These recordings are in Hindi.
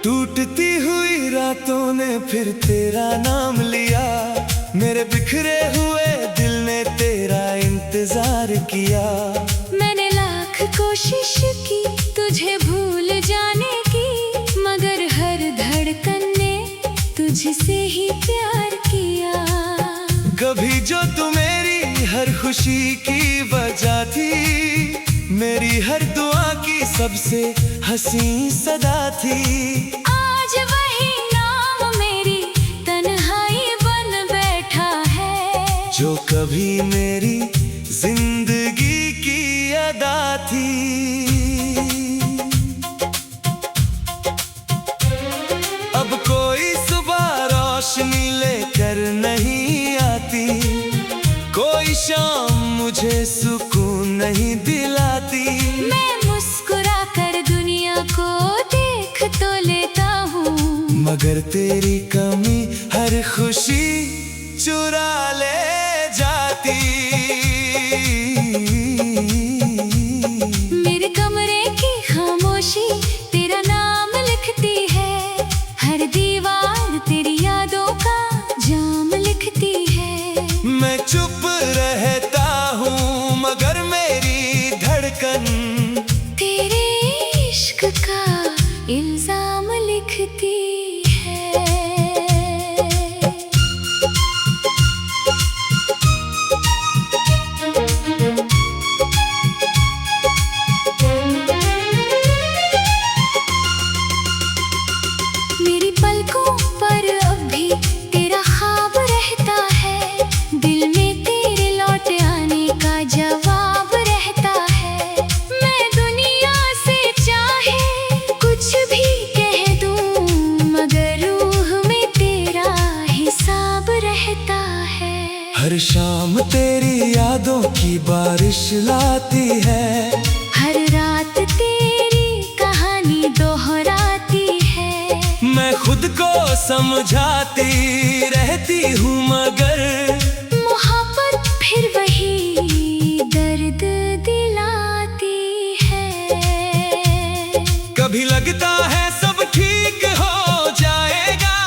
टूटती हुई रातों ने फिर तेरा नाम लिया, मेरे बिखरे हुए दिल ने तेरा इंतजार किया। मैंने लाख कोशिश की तुझे भूल जाने की, मगर हर धड़कन ने तुझसे ही प्यार किया। कभी जो तू मेरी हर खुशी की वजह थी, मेरी हर दुआ की सबसे हंसी सदा थी। आज वही नाम मेरी तन्हाई बन बैठा है, जो कभी मेरी जिंदगी की अदा थी। अब कोई सुबह रोशनी लेकर नहीं आती, कोई शाम मुझे सुकून नहीं दिलाती। मैं मुस्कुरा कर दुनिया को देख तो लेता हूँ, मगर तेरी कमी हर खुशी चुरा ले जाती। मेरे कमरे की खामोशी तेरा नाम लिखती है, हर दीवार तेरी यादों का जाम लिखती है। मैं चुप रहता हूँ मगर मेरी धड़कन तेरे इश्क का इल्जाम लिखती है। मेरी पलकों पर अब भी तेरा ख्वाब रहता है, दिल में तेरे लौट आने का जवाब रहता है। मैं दुनिया से चाहे कुछ भी कह दूं, मगर रूह में तेरा हिसाब रहता है। हर शाम तेरी यादों की बारिश लाती है, हर रात तेरी कहानी दोहराती है। मैं खुद को समझाती रहती हूँ मगर मोहब्बत फिर वही दर्द दिलाती है। कभी लगता है सब ठीक हो जाएगा,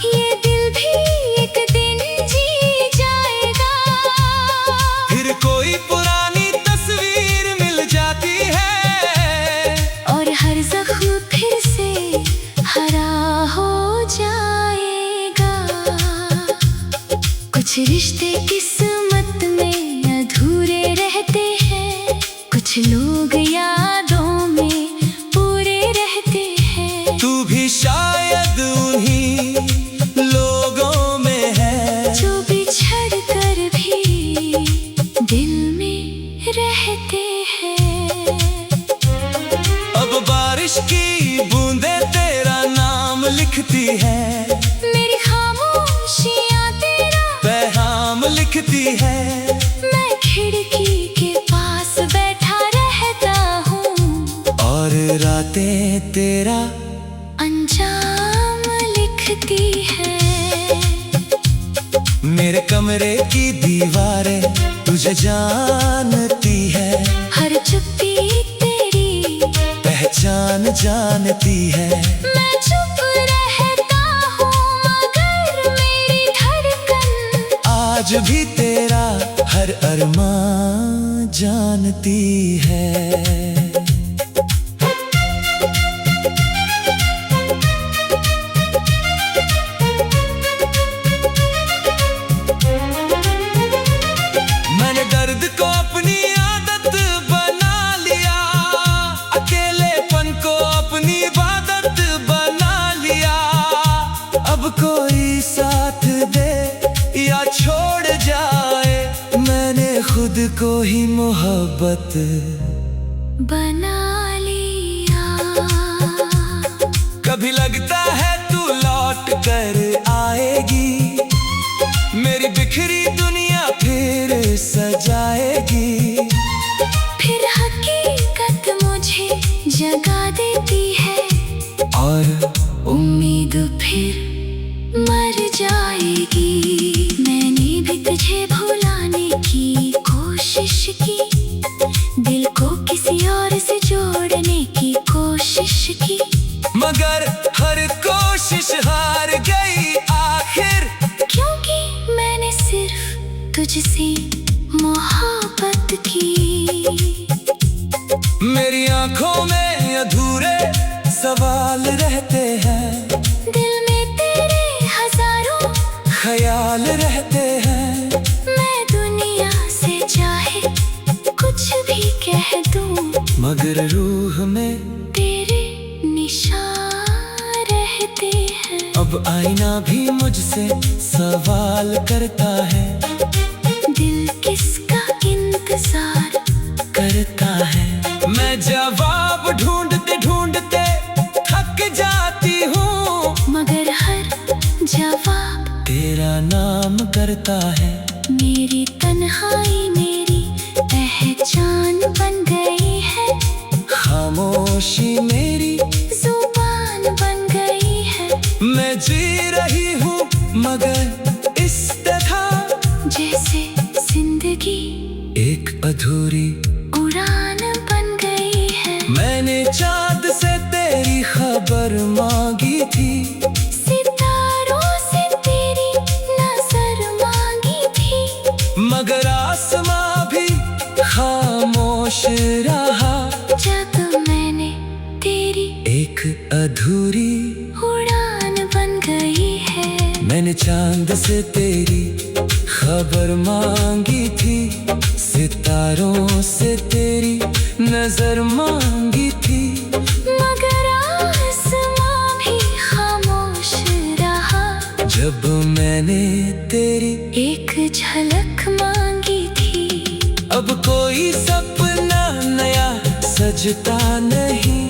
ये दिल भी एक दिन जी जाएगा। फिर कोई पुरानी तस्वीर मिल जाती है, और हर जख्म फिर से हरा हो जाएगा। कुछ रिश्ते किस्मत में अधूरे रहते हैं, कुछ लोग यादों में पूरे रहते हैं। तू भी शायद उन्हीं लोगों में है, जो बिछड़ कर भी दिल में रहते हैं। अब बारिश की बूंदें तेरा नाम लिखती है, मेरी खामोशियाँ तेरा पैगाम लिखती है। मैं खिड़की के पास बैठा रहता हूँ, और रातें तेरा अंजाम लिखती है। मेरे कमरे की दीवारें तुझे जानती है, हर चुप्पी तेरी पहचान जानती है। मैं चुप रहता हूँ मगर मेरी धड़कन आज भी तेरा हर अरमान जानती है। मैंने दर्द को अपनी आदत बना लिया, अकेलेपन को अपनी इबादत बना लिया। अब कोई साथ दे या छोड़ जाए, मैंने खुद को ही मोहब्बत बना लिया। कभी लगता है तू लौट कर आएगी, मेरी बिखरी दुनिया फिर सजाएगी। फिर हकीकत मुझे जगा देती है, और उम्मीद फिर मर जाएगी। मैंने भी तुझे भुलाने की कोशिश की, दिल को किसी और से जोड़ने की कोशिश की, मगर हर कोशिश हार गई आखिर, क्योंकि मैंने सिर्फ तुझसे मोहब्बत की। मेरी आंखों में अधूरे सवाल रहते हैं, दिल में तेरे हजारों ख्याल रहते हैं। मैं दुनिया से चाहे कुछ भी कह दूं, मगर रूह में तेरे निशान रहते हैं। अब आईना भी मुझसे सवाल करता है, दिल किसका इंतजार करता है। मैं जवाब ढूंढते ढूंढते थक जाती हूँ, मगर हर जवाब तेरा नाम करता है। मेरी तन्हाई मेरी पहचान बन गई है, खामोशी मेरी जुबान बन गई है। मैं जी रही हूँ मगर इस तरह, जैसे जिंदगी एक अधूरी उड़ान बन गई है। मैंने चाँद से तेरी खबर मांगी थी, सितारों से तेरी नजर मांगी थी, मगर आसमां भी खामोश रहा। जब मैंने तेरी एक अधूरी उड़ान बन गई है। मैंने चांद से तेरी खबर मांगी थी, सितारों से तेरी नजर मांगी थी, मगर आसमां भी खामोश रहा। जब मैंने तेरी एक झलक मांगी थी। अब कोई सपना नया सजता नहीं,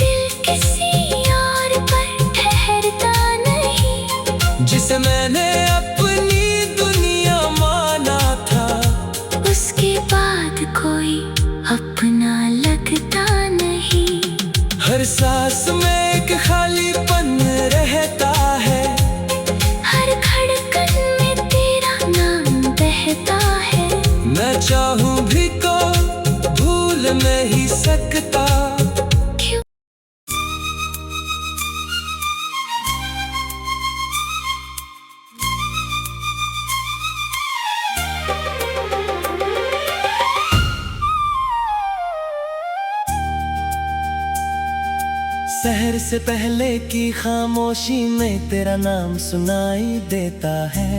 दिल किसी और पर ठहरता नहीं, जिसे मैंने अपनी दुनिया माना था, उसके बाद कोई अपना लगता नहीं। हर सांस में एक खालीपन रहता है, हर धड़कन में तेरा नाम बहता है। मैं चाहूं भी तो भूल नहीं सकता। क्यों शहर से पहले की खामोशी में तेरा नाम सुनाई देता है,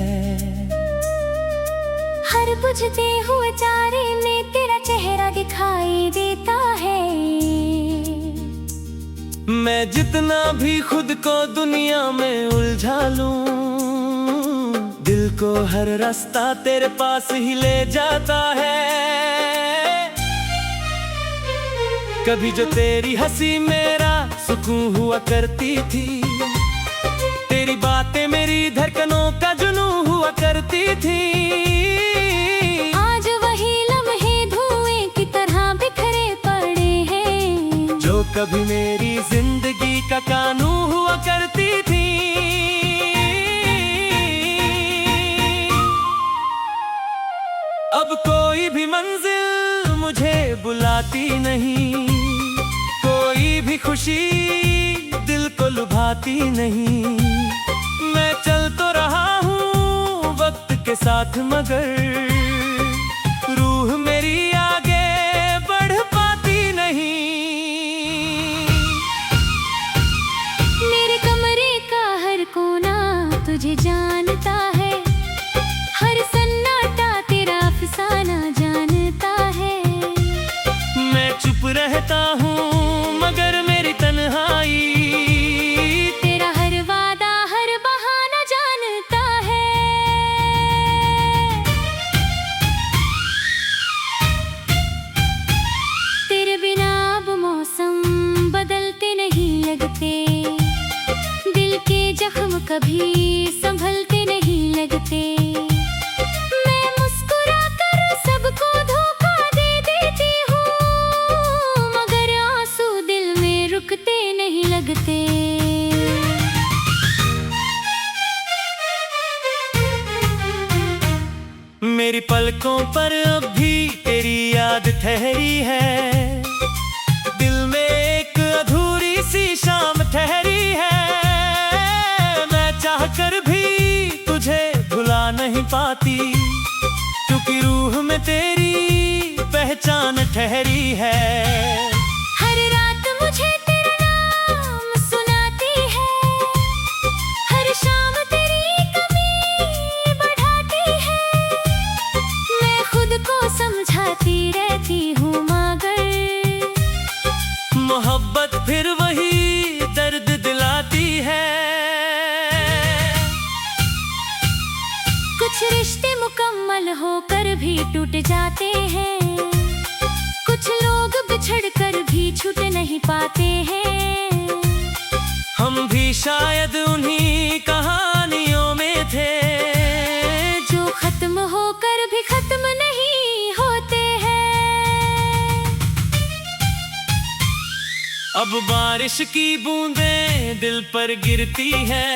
हर बुझते हुए चारे में तेरा चेहरा दिखाई देता है। मैं जितना भी खुद को दुनिया में उलझा लूं, दिल को हर रास्ता तेरे पास ही ले जाता है। कभी जो तेरी हंसी मेरा सुकून हुआ करती थी, तेरी बातें मेरी धड़कनों का जुनून हुआ करती थी। आज वही लम्हे धुएं की तरह बिखरे पड़े हैं, जो कभी मेरी जिंदगी का कानून हुआ करती थी। अब कोई भी मंजिल मुझे बुलाती नहीं, कोई भी खुशी दिल को लुभाती नहीं। मैं चल तो रहा हूँ वक्त के साथ, मगर रूह मेरी आगे बढ़ पाती नहीं। मेरे कमरे का हर कोना तुझे जानता है, हर सन्नाटा तेरा अफसाना जानता है। मैं चुप रहता हूँ मगर मेरी तन्हाई तेरा हर वादा हर बहाना जानता है। तेरे बिना अब मौसम बदलते नहीं लगते, दिल के जख्म कभी संभलते नहीं लगते। मैं मुस्कुरा कर सबको धोखा दे देती हूँ, मगर आंसू दिल में रुकते नहीं लगते। मेरी पलकों पर अब भी तेरी याद ठहरी है, दिल में एक अधूरी सी शाम में तेरी पहचान ठहरी है। हर रात मुझे तेरा नाम सुनाती है, हर शाम तेरी कमी बढ़ाती है। मैं खुद को समझाती रहती हूँ मगर मोहब्बत फिर वही दर्द दिलाती है। कुछ रिश्ते मुकम्मल होकर भी टूट जाते हैं, कुछ लोग बिछड़ कर भी छूट नहीं पाते हैं। हम भी शायद उन्हीं कहानियों में थे जो खत्म होकर भी खत्म नहीं होते हैं। अब बारिश की बूंदें दिल पर गिरती है,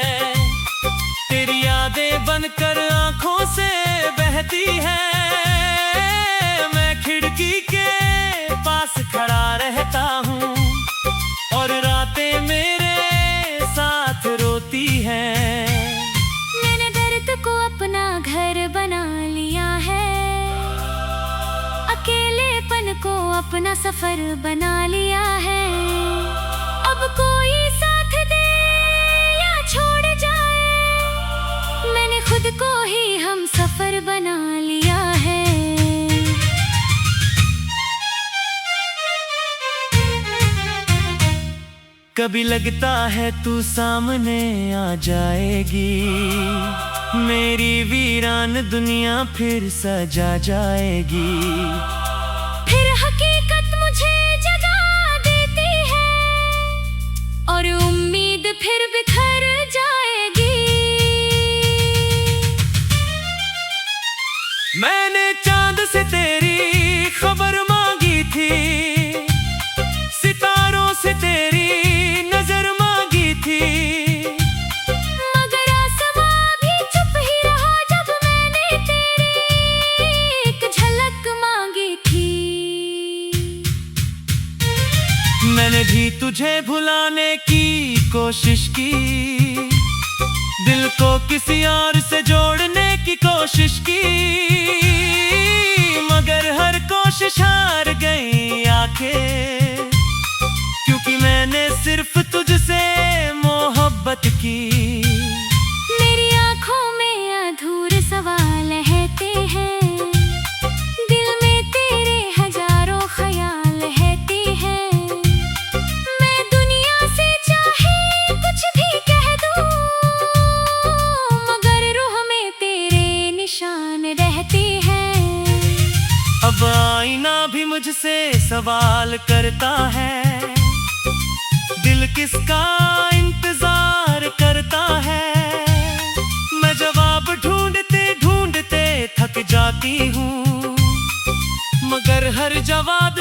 तेरी यादें बनकर आंखों से बहती है। मैं खिड़की के पास खड़ा रहता हूँ और रातें मेरे साथ रोती हैं। मैंने दर्द को अपना घर बना लिया है, अकेलेपन को अपना सफर बना लिया है। अब कोई साथ दे या छोड़ जाए, मैंने खुद को ही हम सफर बना लिया है। कभी लगता है तू सामने आ जाएगी, मेरी वीरान दुनिया फिर सजा जाएगी। फिर हकीकत मुझे जगा देती है और उम्मीद फिर बिखर जाएगी। मैंने चांद से तेरी खबर मांगी थी, सितारों से तेरी नजर मांगी थी, मगर आसमां भी चुप ही रहा जब मैंने तेरी एक झलक मांगी थी। मैंने भी तुझे भुलाने की कोशिश की, दिल को किसी और से जोड़ने की कोशिश की, मगर हर कोशिश हार गई आंखें, क्योंकि मैंने सिर्फ तुझसे मोहब्बत की। मेरी आंखों में अधूरे सवाल रहते हैं, दिल में तेरे हजारों ख्याल रहते हैं। मैं दुनिया से चाहे कुछ भी कह दूं, मगर रूह में तेरे निशान रहते हैं। अब आईना भी मुझसे सवाल करता है, दिल किसका इंतजार करता है। मैं जवाब ढूंढते ढूंढते थक जाती हूँ, मगर हर जवाब